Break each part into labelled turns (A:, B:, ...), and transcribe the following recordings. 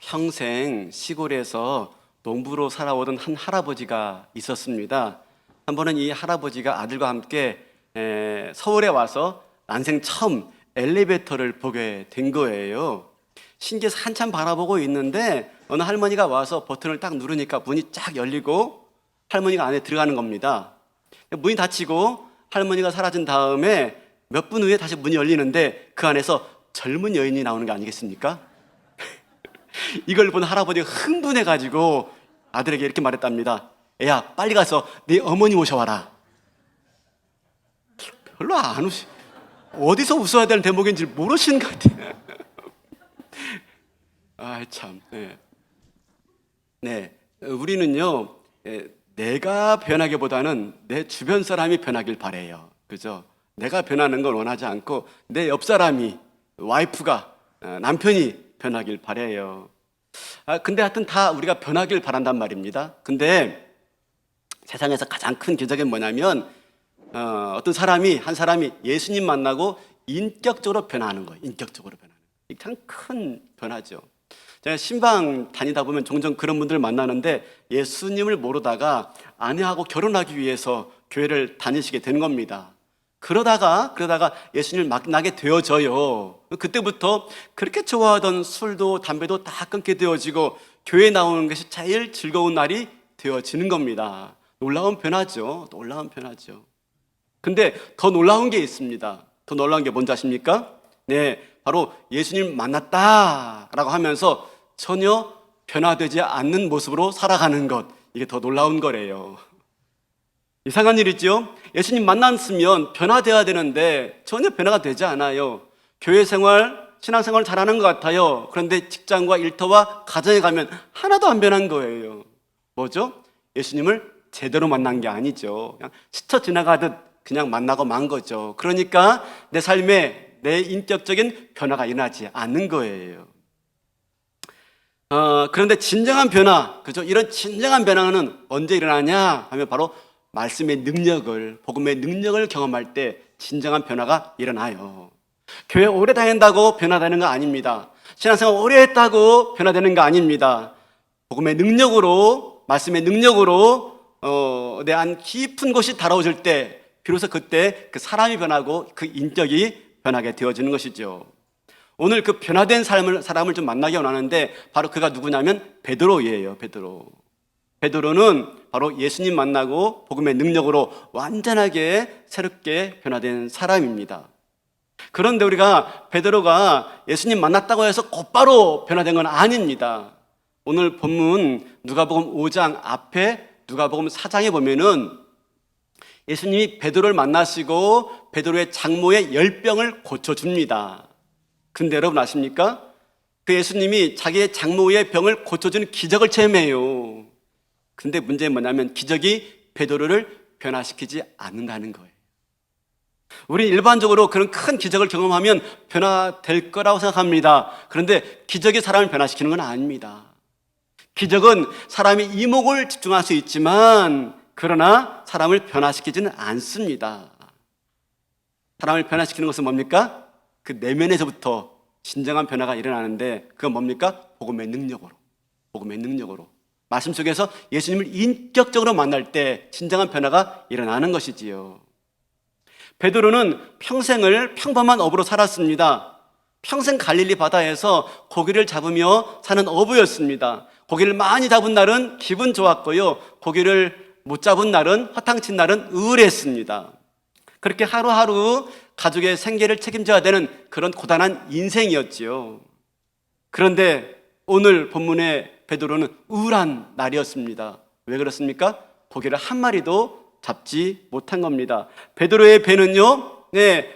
A: 평생 시골에서 농부로 살아오던 한 할아버지가 있었습니다. 한 번은 이 할아버지가 아들과 함께 서울에 와서 난생 처음 엘리베이터를 보게 된 거예요. 신기해서 한참 바라보고 있는데 어느 할머니가 와서 버튼을 딱 누르니까 문이 쫙 열리고 할머니가 안에 들어가는 겁니다. 문이 닫히고 할머니가 사라진 다음에 몇 분 후에 다시 문이 열리는데 그 안에서 젊은 여인이 나오는 게 아니겠습니까? 이걸 본 할아버지가 흥분해가지고 아들에게 이렇게 말했답니다. 애야, 빨리 가서 네 어머니 모셔와라. 별로 안 웃으시, 어디서 웃어야 되는 대목인지 모르시는 것 같아요. 아, 참. 네. 우리는요, 내가 변하기보다는 내 주변 사람이 변하길 바래요. 그죠? 내가 변하는 걸 원하지 않고 내 옆 사람이, 와이프가, 남편이 변하길 바래요. 근데 하여튼 다 우리가 변하길 바란단 말입니다. 근데 세상에서 가장 큰 기적은 뭐냐면 어떤 사람이, 한 사람이 예수님 만나고 인격적으로 변하는 거예요. 인격적으로 변하는 거예요. 이게 참 큰 변화죠. 제가 신방 다니다 보면 종종 그런 분들을 만나는데 예수님을 모르다가 아내하고 결혼하기 위해서 교회를 다니시게 되는 겁니다. 그러다가 예수님을 만나게 되어져요. 그때부터 그렇게 좋아하던 술도 담배도 다 끊게 되어지고 교회에 나오는 것이 제일 즐거운 날이 되어지는 겁니다. 놀라운 변화죠. 놀라운 변화죠. 근데 더 놀라운 게 있습니다. 더 놀라운 게 뭔지 아십니까? 네, 바로 예수님 만났다라고 하면서 전혀 변화되지 않는 모습으로 살아가는 것, 이게 더 놀라운 거래요. 이상한 일이죠. 예수님 만났으면 변화되어야 되는데 전혀 변화가 되지 않아요. 교회 생활, 신앙생활 잘하는 것 같아요. 그런데 직장과 일터와 가정에 가면 하나도 안 변한 거예요. 뭐죠? 예수님을 제대로 만난 게 아니죠. 그냥 스쳐 지나가듯 그냥 만나고 만 거죠. 그러니까 내 삶에 내 인격적인 변화가 일어나지 않는 거예요. 그런데 진정한 변화, 그죠? 이런 진정한 변화는 언제 일어나냐 하면 바로 말씀의 능력을, 복음의 능력을 경험할 때 진정한 변화가 일어나요. 교회 오래 다닌다고 변화되는 거 아닙니다. 신앙생활 오래 했다고 변화되는 거 아닙니다. 복음의 능력으로, 말씀의 능력으로 내 안 깊은 곳이 달아오실 때 비로소 그때 그 사람이 변하고 그 인격이 변하게 되어지는 것이죠. 오늘 그 변화된 사람을 좀 만나기 원하는데 바로 그가 누구냐면 베드로예요. 베드로는 바로 예수님 만나고 복음의 능력으로 완전하게 새롭게 변화된 사람입니다. 그런데 우리가 베드로가 예수님 만났다고 해서 곧바로 변화된 건 아닙니다. 오늘 본문 누가복음 5장 앞에 누가복음 4장에 보면은 예수님이 베드로를 만나시고 베드로의 장모의 열병을 고쳐줍니다. 근데 여러분 아십니까? 그 예수님이 자기의 장모의 병을 고쳐주는 기적을 체험해요. 근데 문제는 뭐냐면 기적이 베드로를 변화시키지 않는다는 거예요. 우리 일반적으로 그런 큰 기적을 경험하면 변화될 거라고 생각합니다. 그런데 기적이 사람을 변화시키는 건 아닙니다. 기적은 사람이 이목을 집중할 수 있지만 그러나 사람을 변화시키지는 않습니다. 사람을 변화시키는 것은 뭡니까? 그 내면에서부터 진정한 변화가 일어나는데 그건 뭡니까? 복음의 능력으로 말씀 속에서 예수님을 인격적으로 만날 때 진정한 변화가 일어나는 것이지요. 베드로는 평생을 평범한 어부로 살았습니다. 평생 갈릴리 바다에서 고기를 잡으며 사는 어부였습니다. 고기를 많이 잡은 날은 기분 좋았고요, 고기를 못 잡은 날은, 허탕친 날은 우울했습니다. 그렇게 하루하루 가족의 생계를 책임져야 되는 그런 고단한 인생이었지요. 그런데 오늘 본문의 베드로는 우울한 날이었습니다. 왜 그렇습니까? 고기를 한 마리도 잡지 못한 겁니다. 베드로의 배는요,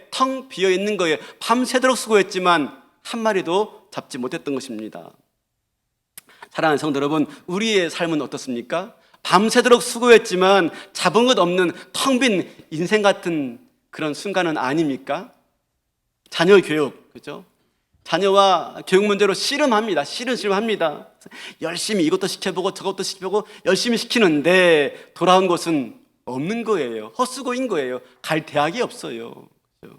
A: 텅 비어 있는 거예요. 밤새도록 수고했지만 한 마리도 잡지 못했던 것입니다. 사랑하는 성도 여러분, 우리의 삶은 어떻습니까? 밤새도록 수고했지만 잡은 것 없는 텅 빈 인생 같은 그런 순간은 아닙니까? 자녀 교육, 그죠? 자녀와 교육 문제로 씨름합니다. 열심히 이것도 시켜보고 저것도 시켜보고 열심히 시키는데 돌아온 것은 없는 거예요. 헛수고인 거예요. 갈 대학이 없어요. 그죠?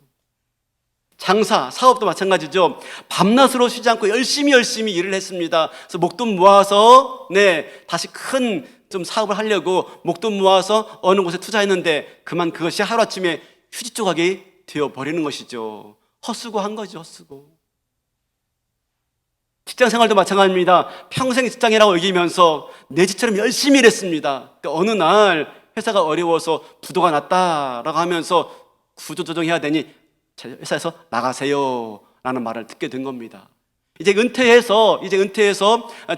A: 장사, 사업도 마찬가지죠. 밤낮으로 쉬지 않고 열심히 일을 했습니다. 그래서 목돈 모아서 다시 큰 좀 사업을 하려고 목돈 모아서 어느 곳에 투자했는데 그만 그것이 하루아침에 휴지 조각이 되어버리는 것이죠. 헛수고한 거죠, 헛수고. 직장 생활도 마찬가지입니다. 평생 직장이라고 여기면서 내 집처럼 열심히 일했습니다. 어느 날 회사가 어려워서 부도가 났다라고 하면서 구조조정해야 되니 회사에서 나가세요 라는 말을 듣게 된 겁니다. 이제 은퇴해서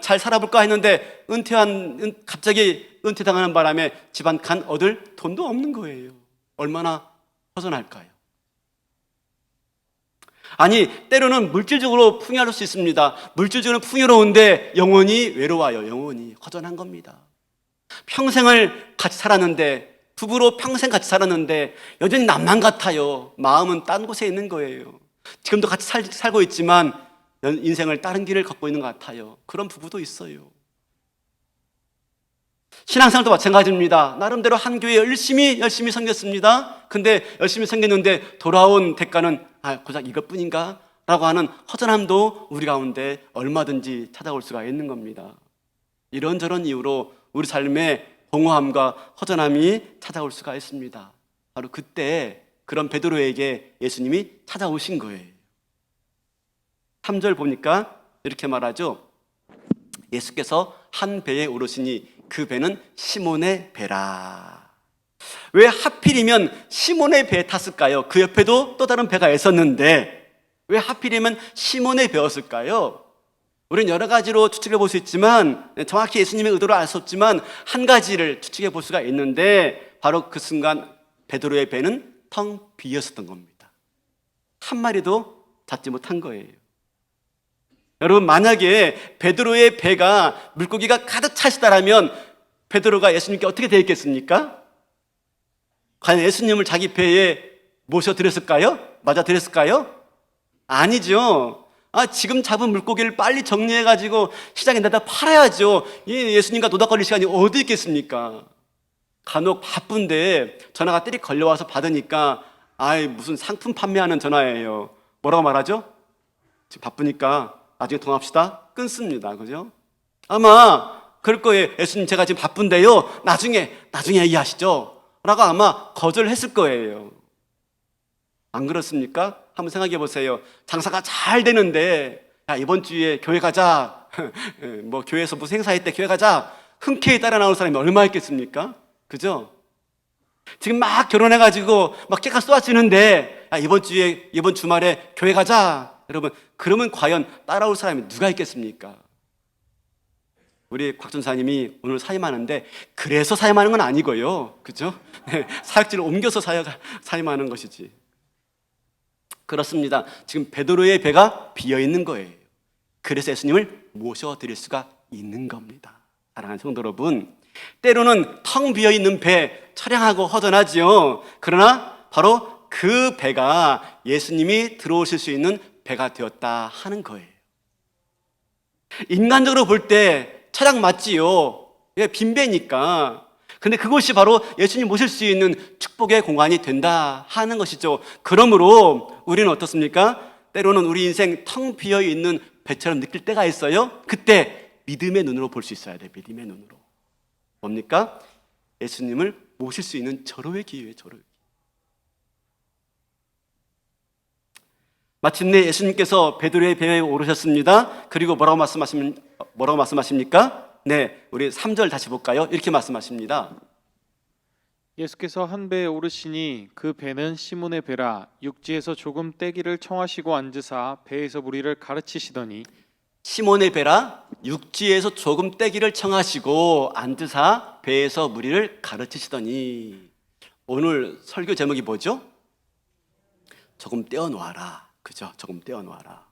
A: 잘 살아볼까 했는데 갑자기 은퇴당하는 바람에 집안 간 얻을 돈도 없는 거예요. 얼마나 허전할까요? 아니, 때로는 물질적으로 풍요할 수 있습니다. 물질적으로 풍요로운데 영혼이 외로워요. 영혼이 허전한 겁니다. 평생을 같이 살았는데, 부부로 평생 같이 살았는데 여전히 남만 같아요. 마음은 딴 곳에 있는 거예요. 지금도 같이 살고 있지만 인생을 다른 길을 걷고 있는 것 같아요. 그런 부부도 있어요. 신앙생활도 마찬가지입니다. 나름대로 한 교회에 열심히 섬겼습니다. 근데 열심히 섬겼는데 돌아온 대가는 고작 이것뿐인가? 라고 하는 허전함도 우리 가운데 얼마든지 찾아올 수가 있는 겁니다. 이런저런 이유로 우리 삶에 공허함과 허전함이 찾아올 수가 있습니다. 바로 그때 그런 베드로에게 예수님이 찾아오신 거예요. 3절 보니까 이렇게 말하죠. 예수께서 한 배에 오르시니 그 배는 시몬의 배라. 왜 하필이면 시몬의 배에 탔을까요? 그 옆에도 또 다른 배가 있었는데 왜 하필이면 시몬의 배였을까요? 우리는 여러 가지로 추측해 볼 수 있지만 정확히 예수님의 의도를 알 수 없지만 한 가지를 추측해 볼 수가 있는데 바로 그 순간 베드로의 배는 텅 비었었던 겁니다. 한 마리도 잡지 못한 거예요. 여러분, 만약에 베드로의 배가 물고기가 가득 차시다라면 베드로가 예수님께 어떻게 되었겠습니까? 과연 예수님을 자기 배에 모셔드렸을까요? 맞아드렸을까요? 아니죠. 지금 잡은 물고기를 빨리 정리해가지고 시장에 내다 팔아야죠. 예수님과 노닥거릴 시간이 어디 있겠습니까? 간혹 바쁜데 전화가 띠릭 걸려와서 받으니까 무슨 상품 판매하는 전화예요. 뭐라고 말하죠? 지금 바쁘니까 나중에 통화합시다. 끊습니다. 그죠? 아마 그럴 거예요. 예수님, 제가 지금 바쁜데요. 나중에 얘기하시죠. 라고 아마 거절했을 거예요. 안 그렇습니까? 한번 생각해 보세요. 장사가 잘 되는데 이번 주에 교회 가자. 뭐 교회에서 무슨 행사할 때 교회 가자. 흔쾌히 따라 나오는 사람이 얼마 있겠습니까? 그죠? 지금 막 결혼해가지고 막 깨가 쏘아지는데 이번 주말에 교회 가자. 여러분, 그러면 과연 따라올 사람이 누가 있겠습니까? 우리 곽 전사님이 오늘 사임하는데 그래서 사임하는 건 아니고요. 그죠? 사역지를 옮겨서 사임하는 것이지. 그렇습니다. 지금 베드로의 배가 비어있는 거예요. 그래서 예수님을 모셔드릴 수가 있는 겁니다. 사랑하는 성도 여러분, 때로는 텅 비어있는 배, 처량하고 허전하지요. 그러나 바로 그 배가 예수님이 들어오실 수 있는 배가 되었다 하는 거예요. 인간적으로 볼 때 차량 맞지요. 빈 배니까. 근데 그것이 바로 예수님 모실 수 있는 축복의 공간이 된다 하는 것이죠. 그러므로 우리는 어떻습니까? 때로는 우리 인생 텅 비어있는 배처럼 느낄 때가 있어요. 그때 믿음의 눈으로 볼 수 있어야 돼요. 믿음의 눈으로. 뭡니까? 예수님을 모실 수 있는 절호의 기회예요. 절호의 기회. 마침내 예수님께서 베드로의 배에 오르셨습니다. 그리고 뭐라고 말씀하십니까? 우리 3절 다시 볼까요? 이렇게 말씀하십니다.
B: 예수께서 한 배에 오르시니 그 배는 시몬의 배라. 육지에서 조금 떼기를 청하시고 앉으사 배에서 무리를 가르치시더니.
A: 시몬의 배라, 육지에서 조금 떼기를 청하시고 앉으사 배에서 무리를 가르치시더니. 오늘 설교 제목이 뭐죠? 조금 떼어놓아라. 그죠? 조금 떼어놓아라.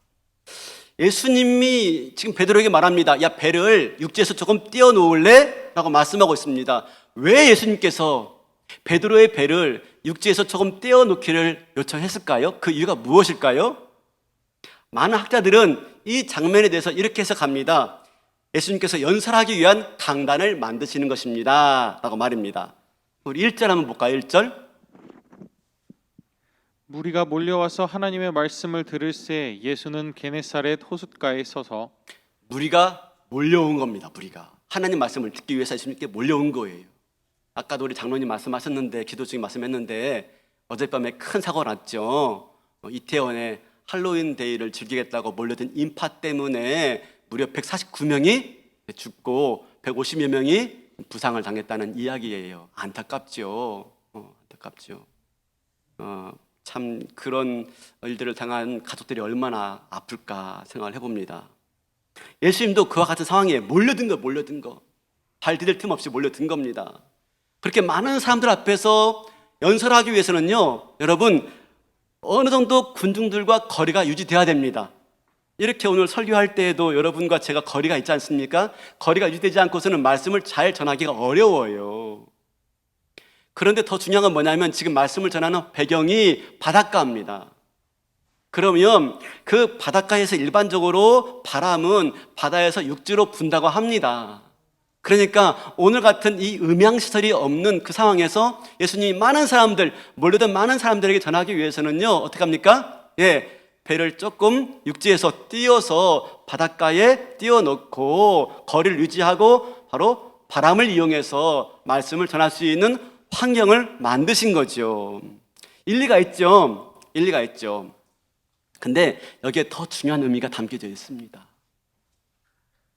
A: 예수님이 지금 베드로에게 말합니다. 배를 육지에서 조금 떼어놓을래? 라고 말씀하고 있습니다. 왜 예수님께서 베드로의 배를 육지에서 조금 떼어놓기를 요청했을까요? 그 이유가 무엇일까요? 많은 학자들은 이 장면에 대해서 이렇게 해석합니다. 예수님께서 연설하기 위한 강단을 만드시는 것입니다 라고 말입니다. 우리 1절 한번 볼까요? 1절.
B: 무리가 몰려와서 하나님의 말씀을 들을새 예수는 게네사렛 호숫가에 서서
A: 무리가 몰려온 겁니다. 무리가 하나님 말씀을 듣기 위해서 예수님께 몰려온 거예요. 아까도 우리 장로님 말씀하셨는데, 기도 중에 말씀했는데 어젯밤에 큰 사고가 났죠. 이태원에 할로윈 데이를 즐기겠다고 몰려든 인파 때문에 무려 149명이 죽고 150여 명이 부상을 당했다는 이야기예요. 안타깝죠. 안타깝죠. 참 그런 일들을 당한 가족들이 얼마나 아플까 생각을 해봅니다. 예수님도 그와 같은 상황에 몰려든 거 발 디딜 틈 없이 몰려든 겁니다. 그렇게 많은 사람들 앞에서 연설하기 위해서는요, 여러분, 어느 정도 군중들과 거리가 유지돼야 됩니다. 이렇게 오늘 설교할 때에도 여러분과 제가 거리가 있지 않습니까? 거리가 유지되지 않고서는 말씀을 잘 전하기가 어려워요. 그런데 더 중요한 건 뭐냐면 지금 말씀을 전하는 배경이 바닷가입니다. 그러면 그 바닷가에서 일반적으로 바람은 바다에서 육지로 분다고 합니다. 그러니까 오늘 같은 이 음향시설이 없는 그 상황에서 예수님이 많은 사람들, 몰려든 많은 사람들에게 전하기 위해서는요, 어떻게 합니까? 배를 조금 육지에서 띄워서 바닷가에 띄워놓고 거리를 유지하고 바로 바람을 이용해서 말씀을 전할 수 있는 환경을 만드신 거죠. 일리가 있죠. 일리가 있죠. 근데 여기에 더 중요한 의미가 담겨져 있습니다.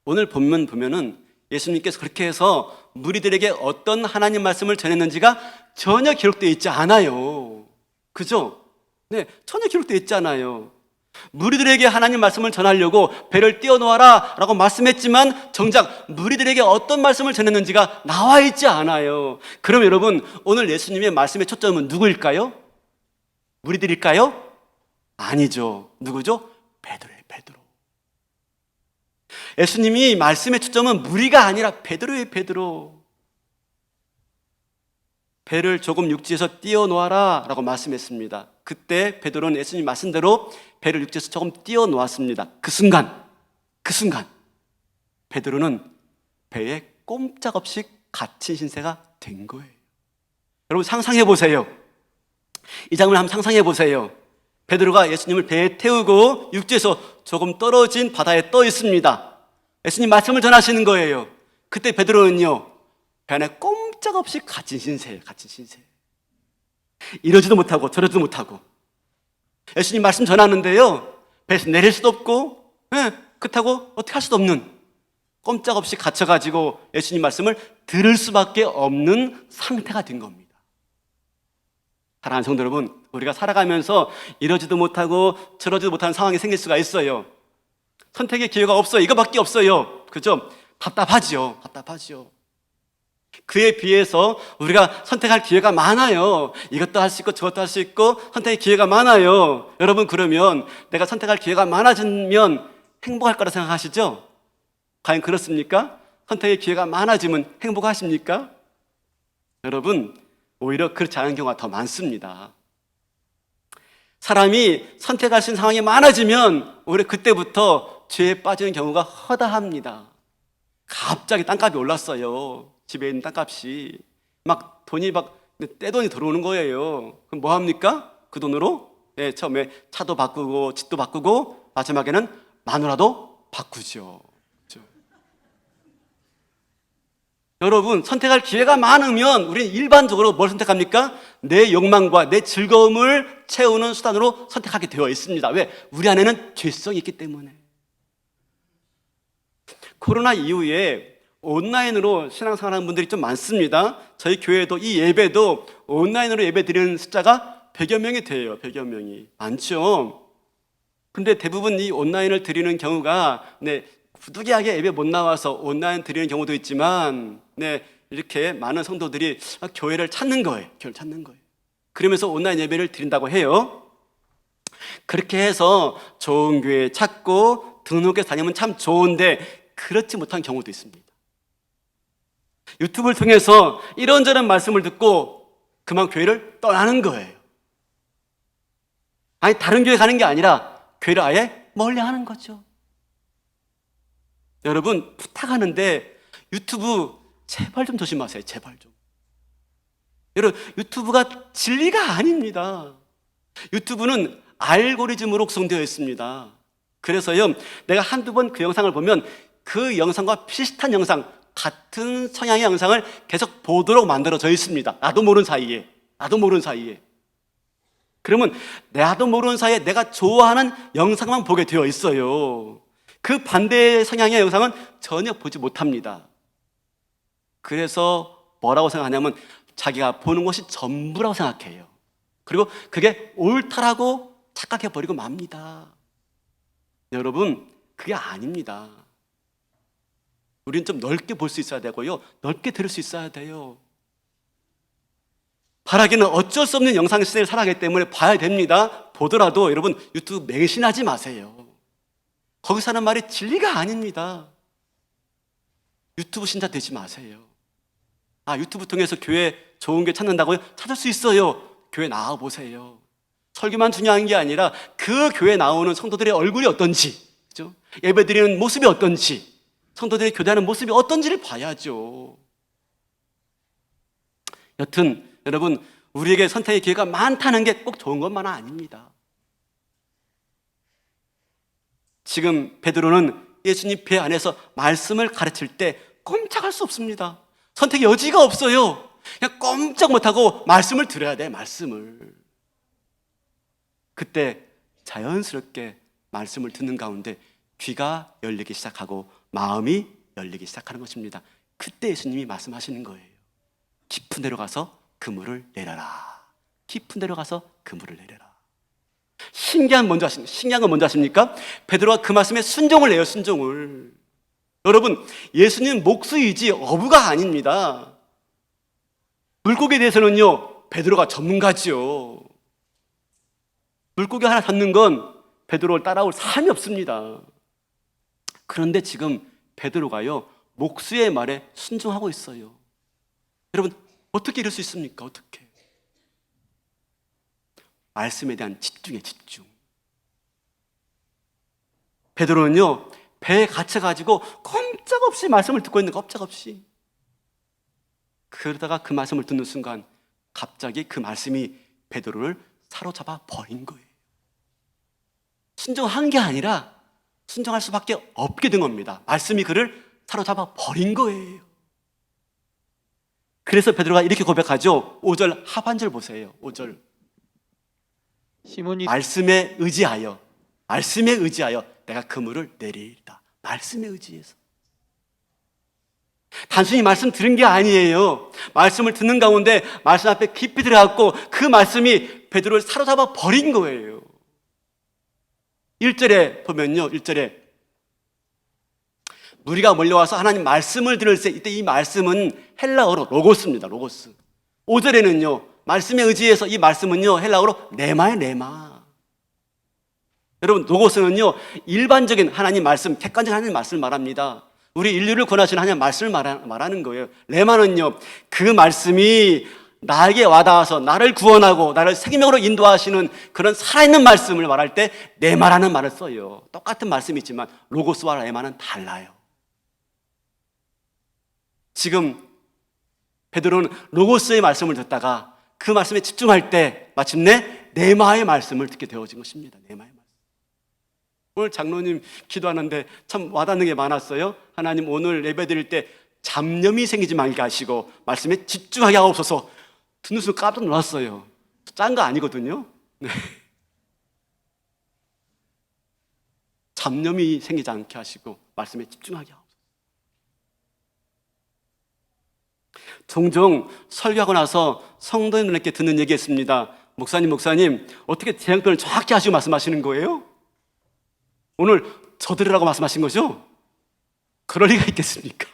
A: 오늘 본문 보면은 예수님께서 그렇게 해서 무리들에게 어떤 하나님 말씀을 전했는지가 전혀 기록되어 있지 않아요. 그죠? 네, 전혀 기록되어 있지 않아요. 무리들에게 하나님 말씀을 전하려고 배를 띄워놓아라 라고 말씀했지만 정작 무리들에게 어떤 말씀을 전했는지가 나와 있지 않아요. 그럼 여러분, 오늘 예수님의 말씀의 초점은 누구일까요? 무리들일까요? 아니죠. 누구죠? 베드로예요. 베드로. 예수님이 말씀의 초점은 무리가 아니라 베드로예요. 베드로. 배를 조금 육지에서 띄워놓아라 라고 말씀했습니다. 그때 베드로는 예수님 말씀대로 배를 육지에서 조금 띄워놓았습니다. 그 순간 베드로는 배에 꼼짝없이 갇힌 신세가 된 거예요. 여러분 상상해 보세요. 이 장면을 한번 상상해 보세요. 베드로가 예수님을 배에 태우고 육지에서 조금 떨어진 바다에 떠 있습니다. 예수님 말씀을 전하시는 거예요. 그때 베드로는요, 배 안에 꼼짝없이 갇힌 신세예요. 갇힌 신세. 이러지도 못하고 저러지도 못하고 예수님 말씀 전하는데요, 배에서 내릴 수도 없고 그렇다고 어떻게 할 수도 없는, 꼼짝없이 갇혀가지고 예수님 말씀을 들을 수밖에 없는 상태가 된 겁니다. 사랑하는 성도 여러분, 우리가 살아가면서 이러지도 못하고 저러지도 못하는 상황이 생길 수가 있어요. 선택의 기회가 없어요. 이거밖에 없어요. 그죠? 답답하죠. 그에 비해서 우리가 선택할 기회가 많아요. 이것도 할 수 있고 저것도 할 수 있고 선택의 기회가 많아요. 여러분, 그러면 내가 선택할 기회가 많아지면 행복할 거라 생각하시죠? 과연 그렇습니까? 선택의 기회가 많아지면 행복하십니까? 여러분, 오히려 그렇지 않은 경우가 더 많습니다. 사람이 선택할 수 있는 상황이 많아지면 오히려 그때부터 죄에 빠지는 경우가 허다합니다. 갑자기 땅값이 올랐어요. 집에 있는 땅값이 막 돈이 막 떼돈이 들어오는 거예요. 그럼 뭐 합니까? 그 돈으로 처음에 차도 바꾸고 집도 바꾸고 마지막에는 마누라도 바꾸죠. 그렇죠? 여러분, 선택할 기회가 많으면 우리는 일반적으로 뭘 선택합니까? 내 욕망과 내 즐거움을 채우는 수단으로 선택하게 되어 있습니다. 왜? 우리 안에는 죄성이 있기 때문에. 코로나 이후에 온라인으로 신앙생활하는 분들이 좀 많습니다. 저희 교회도 이 예배도 온라인으로 예배 드리는 숫자가 100여 명이 돼요. 100여 명이. 많죠? 근데 대부분 이 온라인을 드리는 경우가 부득이하게 예배 못 나와서 온라인 드리는 경우도 있지만 이렇게 많은 성도들이 교회를 찾는 거예요. 교회를 찾는 거예요. 그러면서 온라인 예배를 드린다고 해요. 그렇게 해서 좋은 교회 찾고 등록해서 다니면 참 좋은데 그렇지 못한 경우도 있습니다. 유튜브를 통해서 이런저런 말씀을 듣고 그만 교회를 떠나는 거예요. 아니, 다른 교회 가는 게 아니라 교회를 아예 멀리하는 거죠. 여러분, 부탁하는데 유튜브 제발 좀 조심하세요. 제발 좀. 여러분, 유튜브가 진리가 아닙니다. 유튜브는 알고리즘으로 구성되어 있습니다. 그래서요, 내가 한두 번 그 영상을 보면 그 영상과 비슷한 영상, 같은 성향의 영상을 계속 보도록 만들어져 있습니다. 나도 모르는 사이에. 그러면 나도 모르는 사이에 내가 좋아하는 영상만 보게 되어 있어요. 그 반대 성향의 영상은 전혀 보지 못합니다. 그래서 뭐라고 생각하냐면 자기가 보는 것이 전부라고 생각해요. 그리고 그게 옳다라고 착각해버리고 맙니다. 여러분, 그게 아닙니다. 우리는 좀 넓게 볼 수 있어야 되고요, 넓게 들을 수 있어야 돼요. 바라기는 어쩔 수 없는 영상 시대를 살아가기 때문에 봐야 됩니다. 보더라도 여러분 유튜브 맹신하지 마세요. 거기서 하는 말이 진리가 아닙니다. 유튜브 신자 되지 마세요. 유튜브 통해서 교회 좋은 게 찾는다고요? 찾을 수 있어요. 교회 나와보세요. 설교만 중요한 게 아니라 그 교회 나오는 성도들의 얼굴이 어떤지, 그죠? 예배드리는 모습이 어떤지, 성도들이 교대하는 모습이 어떤지를 봐야죠. 여튼 여러분, 우리에게 선택의 기회가 많다는 게 꼭 좋은 것만은 아닙니다. 지금 베드로는 예수님 배 안에서 말씀을 가르칠 때 꼼짝할 수 없습니다. 선택의 여지가 없어요. 그냥 꼼짝 못하고 말씀을 들어야 돼, 말씀을. 그때 자연스럽게 말씀을 듣는 가운데 귀가 열리기 시작하고 마음이 열리기 시작하는 것입니다. 그때 예수님이 말씀하시는 거예요. 깊은 데로 가서 그물을 내려라. 깊은 데로 가서 그물을 내려라. 신기한 건 먼저 아십니까? 베드로가 그 말씀에 순종을 해요, 순종을. 여러분, 예수님 목수이지 어부가 아닙니다. 물고기에 대해서는요, 베드로가 전문가지요. 물고기 하나 잡는 건 베드로를 따라올 사람이 없습니다. 그런데 지금 베드로가요, 목수의 말에 순종하고 있어요. 여러분, 어떻게 이럴 수 있습니까? 어떻게? 말씀에 대한 집중에 집중. 베드로는요, 배에 갇혀가지고 꼼짝없이 말씀을 듣고 있는 거, 꼼짝없이. 그러다가 그 말씀을 듣는 순간 갑자기 그 말씀이 베드로를 사로잡아 버린 거예요. 순종한 게 아니라 순종할 수밖에 없게 된 겁니다. 말씀이 그를 사로잡아 버린 거예요. 그래서 베드로가 이렇게 고백하죠. 5절 하반절 보세요. 5절.
B: 시몬이
A: 말씀에 의지하여 내가 그물을 내리리다. 말씀에 의지해서. 단순히 말씀 들은 게 아니에요. 말씀을 듣는 가운데 말씀 앞에 깊이 들어갔고 그 말씀이 베드로를 사로잡아 버린 거예요. 1절에 보면요, 1절에 무리가 몰려와서 하나님 말씀을 들을 때, 이때 이 말씀은 헬라어로 로고스입니다. 로고스. 5절에는요, 말씀에 의지해서 이 말씀은요, 헬라어로 레마예요, 레마. 여러분, 로고스는요, 일반적인 하나님 말씀, 객관적인 하나님 말씀을 말합니다. 우리 인류를 권하시는 하나님 말씀을 말하는 거예요. 레마는요, 그 말씀이 나에게 와닿아서 나를 구원하고 나를 생명으로 인도하시는 그런 살아있는 말씀을 말할 때 레마라는 말을 써요. 똑같은 말씀이지만 로고스와 레마는 달라요. 지금 베드로는 로고스의 말씀을 듣다가 그 말씀에 집중할 때 마침내 레마의 말씀을 듣게 되어진 것입니다. 레마의 말씀. 오늘 장로님 기도하는데 참 와닿는 게 많았어요. 하나님, 오늘 예배 드릴 때 잡념이 생기지 말게 하시고 말씀에 집중하게 하옵소서. 듣는 순간 깜짝 놀랐어요. 짠 거 아니거든요. 네. 잡념이 생기지 않게 하시고 말씀에 집중하게 하옵소서. 종종 설교하고 나서 성도님들께 듣는 얘기 있습니다. 목사님, 어떻게 재앙편을 정확히 하시고 말씀하시는 거예요? 오늘 저 들으라고 말씀하신 거죠? 그럴 리가 있겠습니까?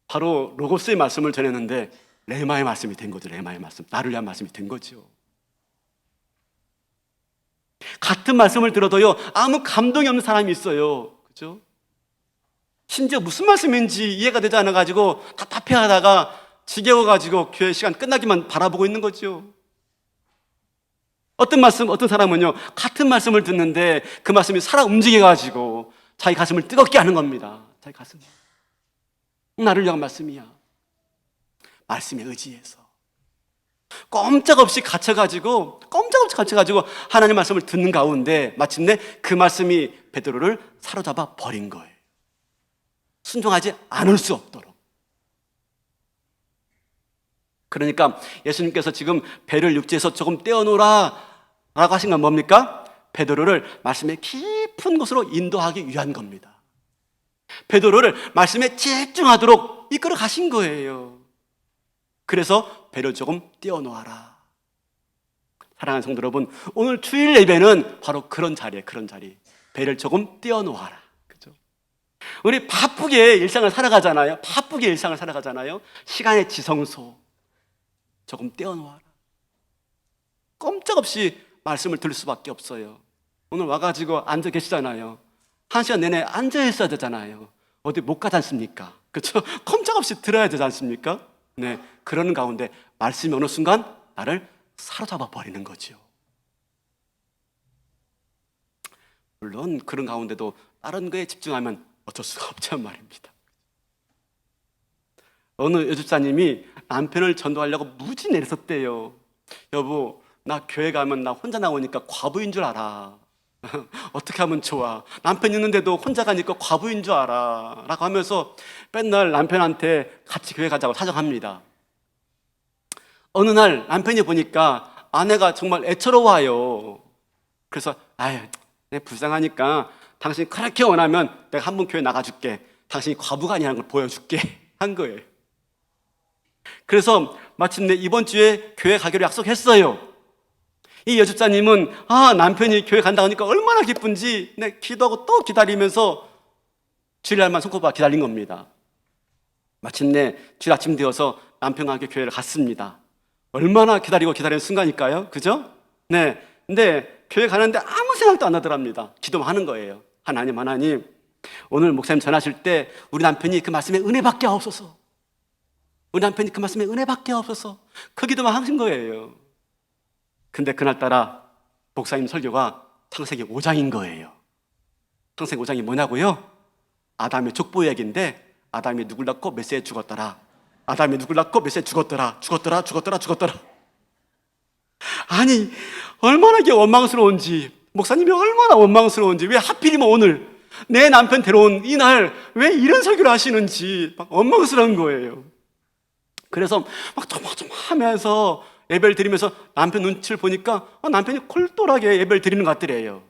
A: 바로 로고스의 말씀을 전했는데 레마의 말씀이 된 거죠. 레마의 말씀, 나를 위한 말씀이 된 거죠. 같은 말씀을 들어도요, 아무 감동이 없는 사람이 있어요. 그죠? 심지어 무슨 말씀인지 이해가 되지 않아가지고 답답해하다가 지겨워가지고 교회 시간 끝나기만 바라보고 있는 거죠. 어떤 사람은요, 같은 말씀을 듣는데 그 말씀이 살아 움직여가지고 자기 가슴을 뜨겁게 하는 겁니다. 자기 가슴. 나를 위한 말씀이야. 말씀에 의지해서. 꼼짝없이 갇혀가지고 하나님 말씀을 듣는 가운데 마침내 그 말씀이 베드로를 사로잡아 버린 거예요. 순종하지 않을 수 없도록. 그러니까 예수님께서 지금 배를 육지에서 조금 떼어놓으라 라고 하신 건 뭡니까? 베드로를 말씀의 깊은 곳으로 인도하기 위한 겁니다. 베드로를 말씀에 집중하도록 이끌어 가신 거예요. 그래서 배를 조금 떼어놓아라. 사랑하는 성도 여러분, 오늘 주일 예배는 바로 그런 자리예요. 그런 자리. 배를 조금 떼어놓아라. 그죠? 우리 바쁘게 일상을 살아가잖아요. 시간의 지성소 조금 떼어놓아라. 꼼짝없이 말씀을 들을 수밖에 없어요. 오늘 와가지고 앉아 계시잖아요. 1시간 내내 앉아 있어야 되잖아요. 어디 못 가지 않습니까? 그렇죠? 꼼짝없이 들어야 되지 않습니까? 네, 그러는 가운데 말씀이 어느 순간 나를 사로잡아 버리는 거죠. 물론 그런 가운데도 다른 거에 집중하면 어쩔 수가 없단 말입니다. 어느 여집사님이 남편을 전도하려고 무지 내렸었대요. 여보, 나 교회 가면 나 혼자 나오니까 과부인 줄 알아. 어떻게 하면 좋아? 남편 있는데도 혼자 가니까 과부인 줄 알아 라고 하면서 맨날 남편한테 같이 교회 가자고 사정합니다. 어느 날 남편이 보니까 아내가 정말 애처로워요. 그래서 아유, 내 불쌍하니까 당신이 그렇게 원하면 내가 한번 교회 나가줄게. 당신이 과부가 아니라는 걸 보여줄게 한 거예요. 그래서 마침내 이번 주에 교회 가기로 약속했어요. 이 여집사님은 남편이 교회 간다고 하니까 얼마나 기쁜지 기도하고 또 기다리면서 주일날만 손꼽아 기다린 겁니다. 마침내 주일 아침 되어서 남편과 함께 교회를 갔습니다. 얼마나 기다리는 순간일까요? 그죠? 네. 근데 교회 가는데 아무 생각도 안 나더랍니다. 기도만 하는 거예요. 하나님, 오늘 목사님 전하실 때 우리 남편이 그 말씀에 은혜밖에 없어서. 그 기도만 하신 거예요. 근데 그날따라 목사님 설교가 창세기 5장인 거예요. 창세기 5장이 뭐냐고요? 아담의 족보 얘기인데 아담이 누굴 낳고 몇 세에 죽었더라. 죽었더라. 아니, 얼마나 이게 원망스러운지, 목사님이 얼마나 원망스러운지, 왜 하필이면 오늘 내 남편 데려온 이날 왜 이런 설교를 하시는지 막 원망스러운 거예요. 그래서 막 조마조마하면서 예배를 드리면서 남편 눈치를 보니까 남편이 콜똘하게 예배를 드리는 것 같더래요.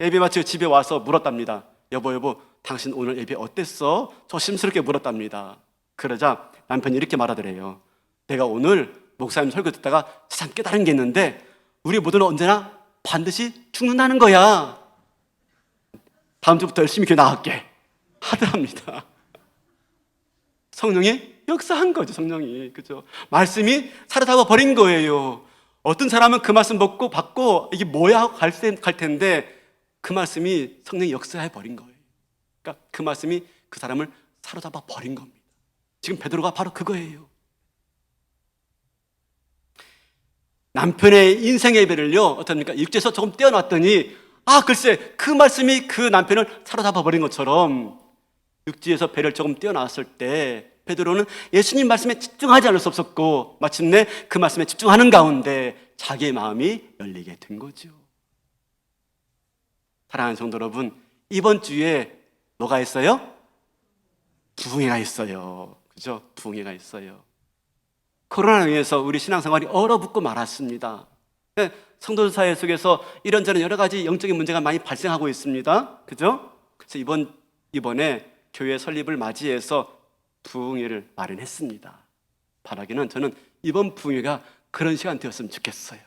A: 예배 마치고 집에 와서 물었답니다. 여보, 당신 오늘 예배 어땠어? 조심스럽게 물었답니다. 그러자 남편이 이렇게 말하더래요. 내가 오늘 목사님 설교 듣다가 참 깨달은 게 있는데 우리 모두는 언제나 반드시 죽는다는 거야. 다음 주부터 열심히 교회 나갈게 하더랍니다. 성령이 역사한 거죠. 성령이. 그죠? 말씀이 사로잡아 버린 거예요. 어떤 사람은 그 말씀 받고 이게 뭐야 하고 갈 텐데 그 말씀이 성령이 역사해 버린 거예요. 그러니까 그 말씀이 그 사람을 사로잡아 버린 겁니다. 지금 베드로가 바로 그거예요. 남편의 인생의 예배를요, 어떻습니까? 육지에서 조금 떼어놨더니 글쎄 그 말씀이 그 남편을 사로잡아 버린 것처럼 육지에서 배를 조금 떼어놨을 때 베드로는 예수님 말씀에 집중하지 않을 수 없었고 마침내 그 말씀에 집중하는 가운데 자기의 마음이 열리게 된 거죠. 사랑하는 성도 여러분, 이번 주에 뭐가 있어요? 부흥회가 있어요. 그죠? 부흥회가 있어요. 코로나로 인해서 우리 신앙생활이 얼어붙고 말았습니다. 성도들 사회 속에서 이런저런 여러 가지 영적인 문제가 많이 발생하고 있습니다. 그죠? 그래서 이번에 교회 설립을 맞이해서 부흥회를 마련했습니다. 바라기는 저는 이번 부흥회가 그런 시간 되었으면 좋겠어요.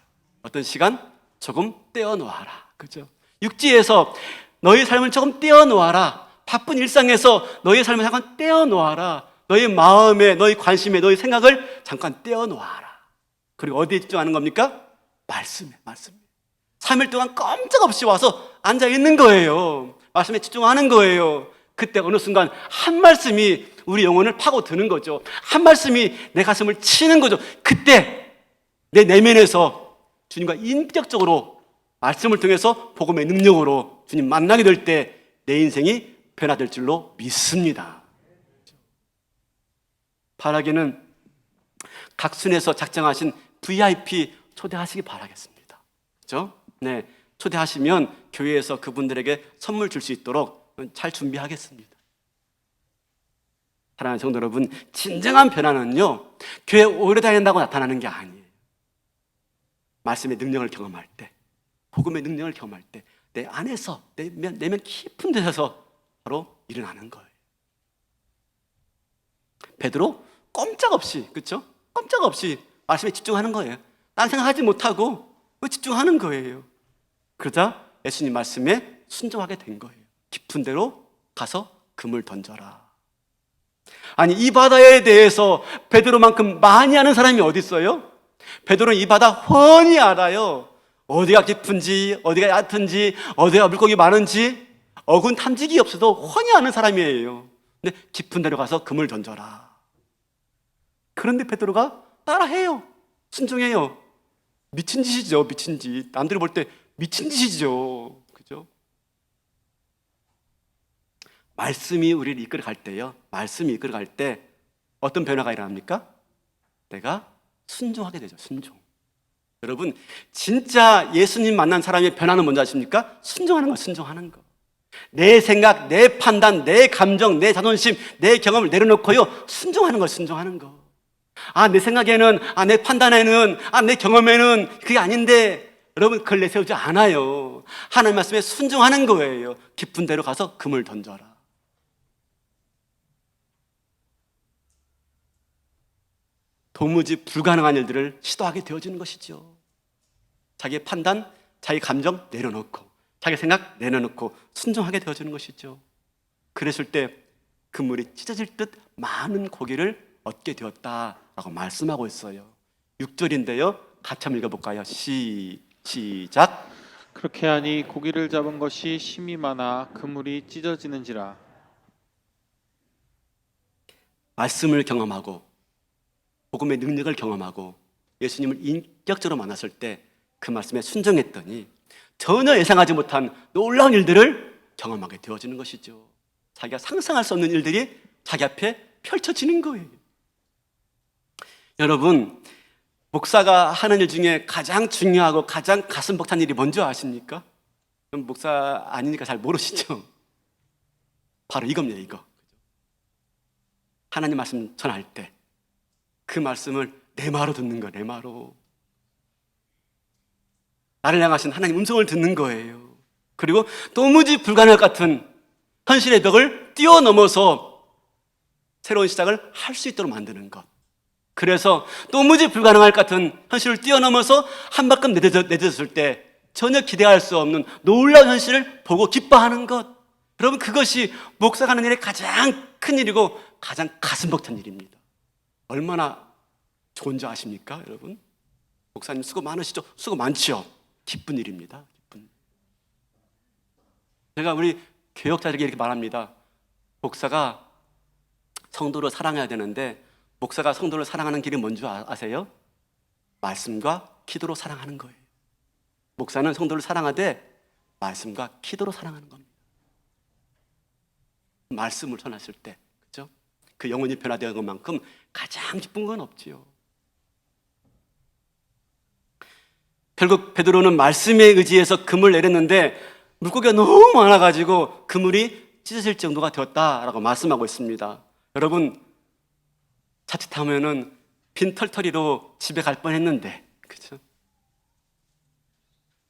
A: 어떤 시간? 조금 떼어놓아라. 그죠? 육지에서 너희 삶을 조금 떼어놓아라. 바쁜 일상에서 너희 삶을 잠깐 떼어놓아라. 너희 마음에, 너희 관심에, 너희 생각을 잠깐 떼어놓아라. 그리고 어디에 집중하는 겁니까? 말씀에. 3일 동안 꼼짝없이 와서 앉아 있는 거예요. 말씀에 집중하는 거예요. 그때 어느 순간 한 말씀이 우리 영혼을 파고드는 거죠. 한 말씀이 내 가슴을 치는 거죠. 그때 내 내면에서 주님과 인격적으로 말씀을 통해서 복음의 능력으로 주님 만나게 될 때 내 인생이 변화될 줄로 믿습니다. 바라기는 각순에서 작정하신 VIP 초대하시기 바라겠습니다. 그렇죠? 네, 초대하시면 교회에서 그분들에게 선물 줄 수 있도록 잘 준비하겠습니다. 사랑하는 성도 여러분, 진정한 변화는요, 교회 오래 다닌다고 나타나는 게 아니에요. 말씀의 능력을 경험할 때, 복음의 능력을 경험할 때, 내 안에서, 내면 깊은 데서 바로 일어나는 거예요. 베드로 꼼짝없이, 그렇죠? 꼼짝없이 말씀에 집중하는 거예요. 딴 생각하지 못하고 집중하는 거예요. 그러자 예수님 말씀에 순종하게 된 거예요. 깊은 데로 가서 금을 던져라. 아니, 이 바다에 대해서 베드로만큼 많이 아는 사람이 어디 있어요? 베드로는 이 바다 훤히 알아요. 어디가 깊은지, 어디가 얕은지, 어디가 물고기 많은지 어군 탐지기 없어도 훤히 아는 사람이에요. 근데 깊은 데로 가서 금을 던져라. 그런데 베드로가 따라해요. 순종해요. 미친 짓이죠. 미친 짓. 남들이 볼 때 미친 짓이죠. 그죠? 말씀이 우리를 이끌어갈 때요, 말씀이 이끌어갈 때 어떤 변화가 일어납니까? 내가 순종하게 되죠. 순종. 여러분, 진짜 예수님 만난 사람의 변화는 뭔지 아십니까? 순종하는 거, 순종하는 거. 내 생각, 내 판단, 내 감정, 내 자존심, 내 경험을 내려놓고요, 순종하는 거, 순종하는 거. 내 생각에는, 내 판단에는, 내 경험에는 그게 아닌데, 여러분, 그걸 내세우지 않아요. 하나님 말씀에 순종하는 거예요. 깊은 데로 가서 금을 던져라. 도무지 불가능한 일들을 시도하게 되어지는 것이죠. 자기의 판단, 자기 감정 내려놓고, 자기 생각 내려놓고 순종하게 되어지는 것이죠. 그랬을 때 그물이 찢어질 듯 많은 고기를 얻게 되었다라고 말씀하고 있어요. 6절인데요. 같이 한번 읽어볼까요? 시작.
B: 그렇게 하니 고기를 잡은 것이 심이 많아 그물이 찢어지는지라.
A: 말씀을 경험하고 복음의 능력을 경험하고 예수님을 인격적으로 만났을 때 그 말씀에 순종했더니 전혀 예상하지 못한 놀라운 일들을 경험하게 되어지는 것이죠. 자기가 상상할 수 없는 일들이 자기 앞에 펼쳐지는 거예요. 여러분, 목사가 하는 일 중에 가장 중요하고 가장 가슴 벅찬 일이 뭔지 아십니까? 목사 아니니까 잘 모르시죠? 바로 이겁니다, 이거. 하나님 말씀 전할 때 그 말씀을 내 마로 듣는 거예요, 내 마로. 나를 향하신 하나님 음성을 듣는 거예요. 그리고 도무지 불가능할 것 같은 현실의 벽을 뛰어넘어서 새로운 시작을 할 수 있도록 만드는 것. 그래서 도무지 불가능할 것 같은 현실을 뛰어넘어서 한 발짝 내딛었을 때 전혀 기대할 수 없는 놀라운 현실을 보고 기뻐하는 것. 여러분, 그것이 목사가 하는 일의 가장 큰 일이고 가장 가슴 벅찬 일입니다. 얼마나 좋은지 아십니까, 여러분? 목사님 수고 많으시죠? 수고 많죠? 기쁜 일입니다. 기쁜. 제가 우리 교역자들에게 이렇게 말합니다. 목사가 성도를 사랑해야 되는데 목사가 성도를 사랑하는 길이 뭔지 아세요? 말씀과 기도로 사랑하는 거예요. 목사는 성도를 사랑하되 말씀과 기도로 사랑하는 겁니다. 말씀을 전하실 때, 그렇죠? 그 영혼이 변화되는 것만큼 가장 기쁜 건 없지요. 결국 베드로는 말씀에 의지해서 그물 내렸는데 물고기가 너무 많아가지고 그물이 찢어질 정도가 되었다라고 말씀하고 있습니다. 여러분, 자칫하면은 빈털터리로 집에 갈 뻔했는데, 그렇죠?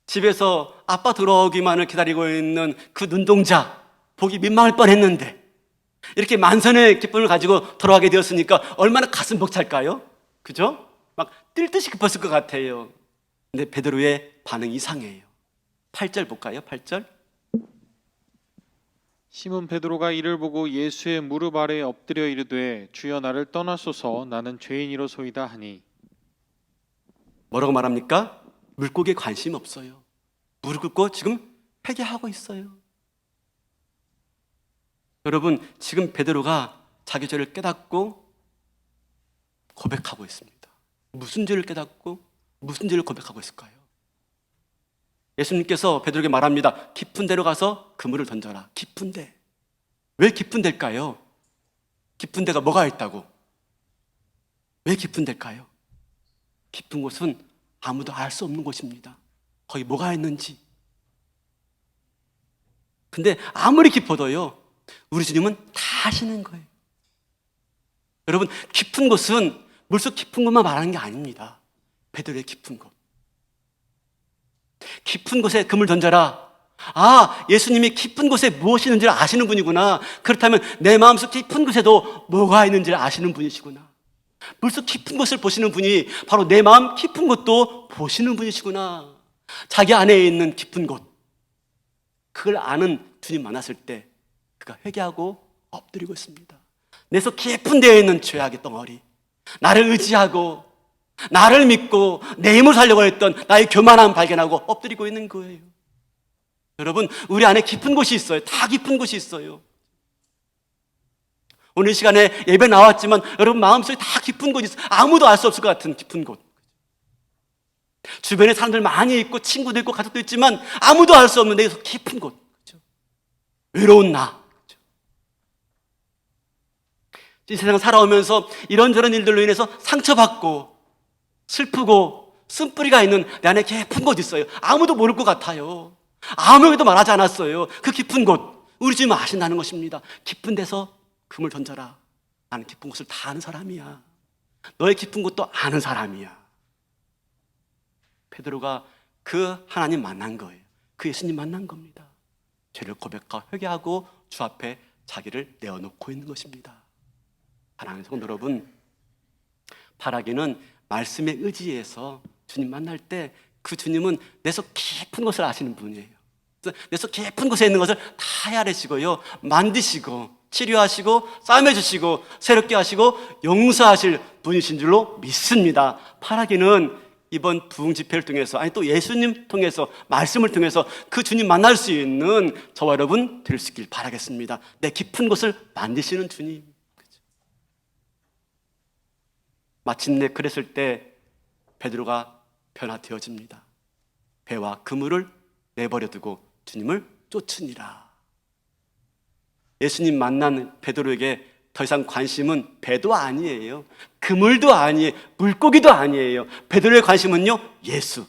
A: 집에서 아빠 들어오기만을 기다리고 있는 그 눈동자 보기 민망할 뻔했는데 이렇게 만선의 기쁨을 가지고 돌아가게 되었으니까 얼마나 가슴 벅찰까요? 그죠? 막 뛸 듯이 기뻤을 것 같아요. 근데 베드로의 반응이 이상해요. 8절 볼까요? 8절.
B: 시몬 베드로가 이를 보고 예수의 무릎 아래에 엎드려 이르되 주여 나를 떠나소서 나는 죄인이로소이다 하니.
A: 뭐라고 말합니까? 물고기에 관심 없어요. 무릎 꿇고 지금 회개하고 있어요. 여러분, 지금 베드로가 자기 죄를 깨닫고 고백하고 있습니다. 무슨 죄를 깨닫고 무슨 죄를 고백하고 있을까요? 예수님께서 베드로에게 말합니다. 깊은 데로 가서 그물을 던져라. 깊은 데. 왜 깊은 데일까요? 깊은 데가 뭐가 있다고? 왜 깊은 데일까요? 깊은 곳은 아무도 알 수 없는 곳입니다. 거기 뭐가 있는지. 근데 아무리 깊어도요, 우리 주님은 다 아시는 거예요. 여러분, 깊은 곳은 물속 깊은 곳만 말하는 게 아닙니다. 베드로의 깊은 곳. 깊은 곳에 금을 던져라. 아, 예수님이 깊은 곳에 무엇이 있는지를 아시는 분이구나. 그렇다면 내 마음속 깊은 곳에도 뭐가 있는지를 아시는 분이시구나. 물속 깊은 곳을 보시는 분이 바로 내 마음 깊은 곳도 보시는 분이시구나. 자기 안에 있는 깊은 곳, 그걸 아는 주님 만났을 때 그가 회개하고 엎드리고 있습니다. 내 속 깊은 데에 있는 죄악의 덩어리, 나를 의지하고 나를 믿고 내 힘을 살려고 했던 나의 교만함 발견하고 엎드리고 있는 거예요. 여러분, 우리 안에 깊은 곳이 있어요. 다 깊은 곳이 있어요. 오늘 이 시간에 예배 나왔지만 여러분 마음속에 다 깊은 곳이 있어요. 아무도 알 수 없을 것 같은 깊은 곳. 주변에 사람들 많이 있고 친구도 있고 가족도 있지만 아무도 알 수 없는 내 속 깊은 곳. 그렇죠? 외로운 나. 그렇죠? 이 세상 살아오면서 이런저런 일들로 인해서 상처받고 슬프고 쓴뿌리가 있는 내 안에 깊은 곳이 있어요. 아무도 모를 것 같아요. 아무에게도 말하지 않았어요. 그 깊은 곳, 우리 주님 아신다는 것입니다. 깊은 데서 금을 던져라. 나는 깊은 곳을 다 아는 사람이야. 너의 깊은 곳도 아는 사람이야. 베드로가 그 하나님 만난 거예요. 그 예수님 만난 겁니다. 죄를 고백하고 회개하고 주 앞에 자기를 내어놓고 있는 것입니다. 사랑하는 성도 여러분, 바라기는 말씀에 의지해서 주님 만날 때 그 주님은 내 속 깊은 것을 아시는 분이에요. 내 속 깊은 곳에 있는 것을 다 헤아리시고요, 만드시고 치료하시고 싸매주시고 새롭게 하시고 용서하실 분이신 줄로 믿습니다. 바라기는 이번 부흥 집회를 통해서, 아니 또 예수님 통해서, 말씀을 통해서 그 주님 만날 수 있는 저와 여러분 될 수 있길 바라겠습니다. 내 깊은 곳을 만드시는 주님. 마침내 그랬을 때 베드로가 변화되어집니다. 배와 그물을 내버려 두고 주님을 쫓으니라. 예수님 만난 베드로에게 더 이상 관심은 배도 아니에요. 그물도 아니에요. 물고기도 아니에요. 베드로의 관심은요, 예수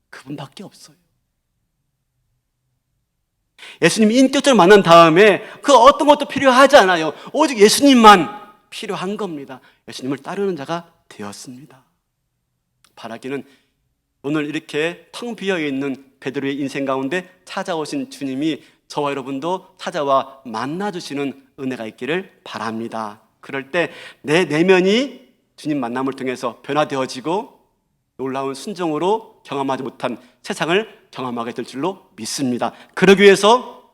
A: 그분밖에 없어요. 예수님 인격적으로 만난 다음에 그 어떤 것도 필요하지 않아요. 오직 예수님만 필요한 겁니다. 예수님을 따르는 자가 되었습니다. 바라기는 오늘 이렇게 텅 비어있는 베드로의 인생 가운데 찾아오신 주님이 저와 여러분도 찾아와 만나주시는 은혜가 있기를 바랍니다. 그럴 때 내 내면이 주님 만남을 통해서 변화되어지고 놀라운 순종으로 경험하지 못한 세상을 경험하게 될 줄로 믿습니다. 그러기 위해서,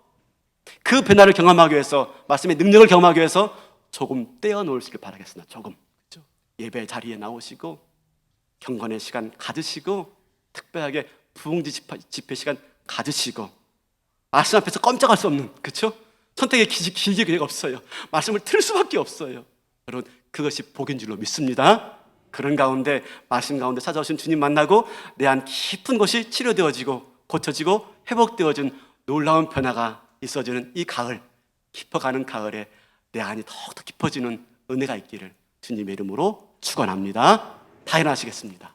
A: 그 변화를 경험하기 위해서, 말씀의 능력을 경험하기 위해서 조금 떼어놓으시길 바라겠습니다. 조금. 그렇죠? 예배 자리에 나오시고 경건의 시간 가지시고 특별하게 부흥지 집회 시간 가지시고 말씀 앞에서 꼼짝할 수 없는, 그렇죠? 선택의 기회가 없어요. 말씀을 틀 수밖에 없어요. 여러분, 그것이 복인 줄로 믿습니다. 그런 가운데, 말씀 가운데 찾아오신 주님 만나고 내 안 깊은 것이 치료되어지고 고쳐지고 회복되어진 놀라운 변화가 있어지는 이 가을, 깊어가는 가을에 내 안이 더욱더 깊어지는 은혜가 있기를 주님의 이름으로 축원합니다. 다 일어나시겠습니다.